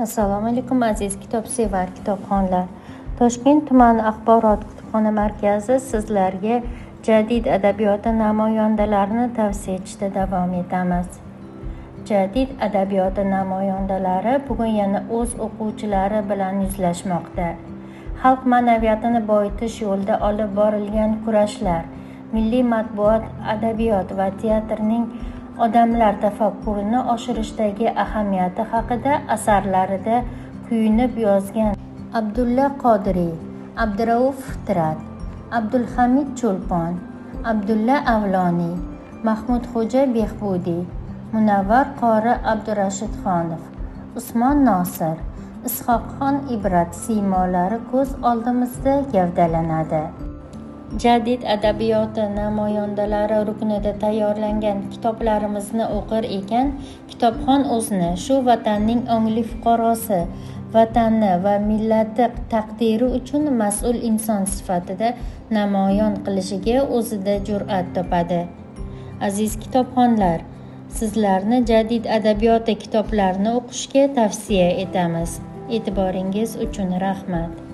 Assalomu alaykum aziz kitobsevar kitobxonlar. Toshkent tumani axborot kutubxona markazi sizlarga jadid adabiyoti namoyandalarini tavsiya etishda davom etamiz. Jadid adabiyoti namoyandalari bugun yana o'z o'quvchilari bilan yuzlashmoqda. Xalq ma'naviyatini boyitish yo'lida olib borilgan kurashlar, milliy matbuot, adabiyot va teatrning odamlar tafakkurini oshirishdagi ahamiyati haqida asarlarida kuyunib yozgan Abdulla Qodiriy, Abdurauf Fitrat, Abdulhamid Cho'lpon, Abdulla Avloniy, Mahmudxo'ja Behbudiy, Munavvar qori Abdurashidxonov, Usmon Nosir, Is'hoqxon Ibrat siymolari ko'z oldimizda gavdalanadi. Jadid adabiyoti namoyandalari ruknida tayyorlangan kitoblarimizni o'qir ekan, kitobxon o'zini shu vatanning ongli fuqarosi, vatanni va millati taqdiri uchun mas'ul inson sifatida namoyon qilishiga o'zida jur'at topadi. Aziz kitobxonlar, sizlarni jadid adabiyoti kitoblarini o'qishga tavsiya etamiz. E'tiboringiz uchun rahmat.